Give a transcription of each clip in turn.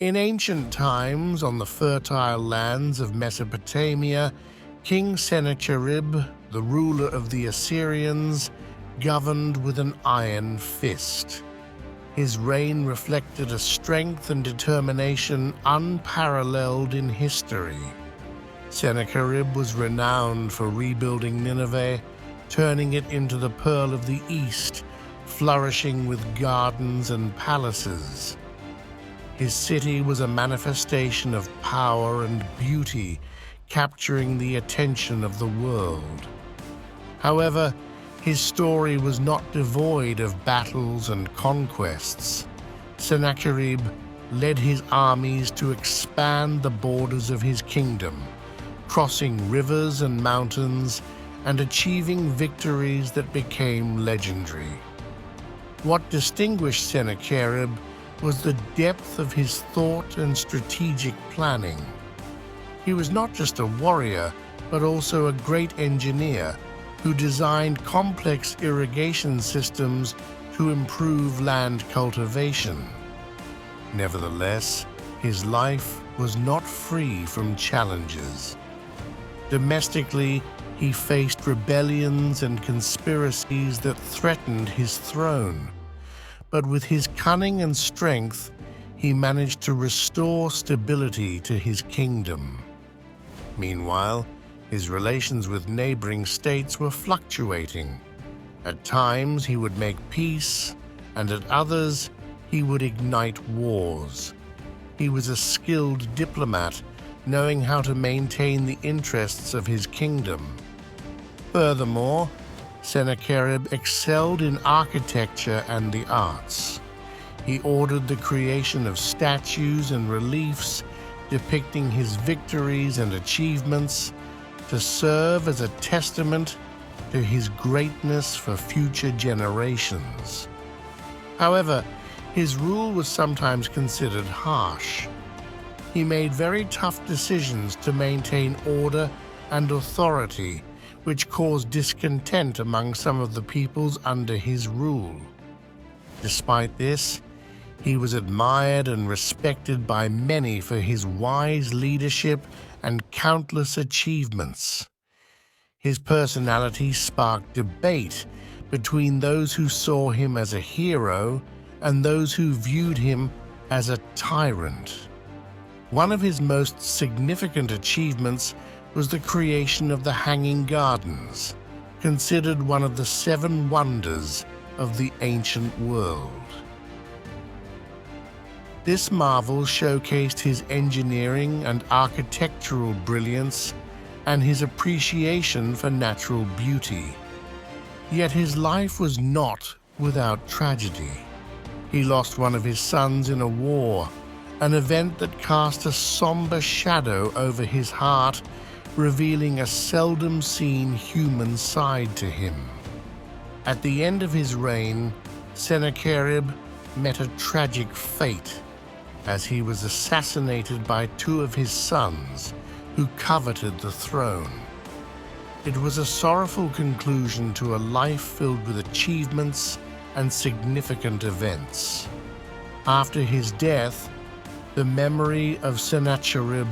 In ancient times, on the fertile lands of Mesopotamia, King Sennacherib, the ruler of the Assyrians, governed with an iron fist. His reign reflected a strength and determination unparalleled in history. Sennacherib was renowned for rebuilding Nineveh, turning it into the Pearl of the East, flourishing with gardens and palaces. His city was a manifestation of power and beauty, capturing the attention of the world. However, his story was not devoid of battles and conquests. Sennacherib led his armies to expand the borders of his kingdom, crossing rivers and mountains and achieving victories that became legendary. What distinguished Sennacherib was the depth of his thought and strategic planning. He was not just a warrior, but also a great engineer who designed complex irrigation systems to improve land cultivation. Nevertheless, his life was not free from challenges. Domestically, he faced rebellions and conspiracies that threatened his throne. But with his cunning and strength, he managed to restore stability to his kingdom. Meanwhile, his relations with neighboring states were fluctuating. At times, he would make peace, and at others, he would ignite wars. He was a skilled diplomat, knowing how to maintain the interests of his kingdom. Furthermore, Sennacherib excelled in architecture and the arts. He ordered the creation of statues and reliefs depicting his victories and achievements to serve as a testament to his greatness for future generations. However, his rule was sometimes considered harsh. He made very tough decisions to maintain order and authority, which caused discontent among some of the peoples under his rule. Despite this, he was admired and respected by many for his wise leadership and countless achievements. His personality sparked debate between those who saw him as a hero and those who viewed him as a tyrant. One of his most significant achievements was the creation of the Hanging Gardens, considered one of the 7 wonders of the ancient world. This marvel showcased his engineering and architectural brilliance and his appreciation for natural beauty. Yet his life was not without tragedy. He lost one of his sons in a war, an event that cast a somber shadow over his heart, revealing a seldom-seen human side to him. At the end of his reign, Sennacherib met a tragic fate, as he was assassinated by 2 of his sons who coveted the throne. It was a sorrowful conclusion to a life filled with achievements and significant events. After his death, the memory of Sennacherib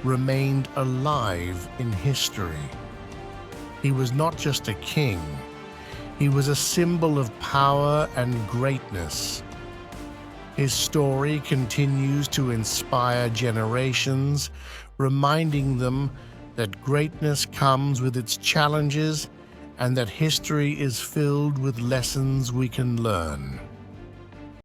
remained alive in history. He was not just a king, he was a symbol of power and greatness. His story continues to inspire generations, reminding them that greatness comes with its challenges and that history is filled with lessons we can learn.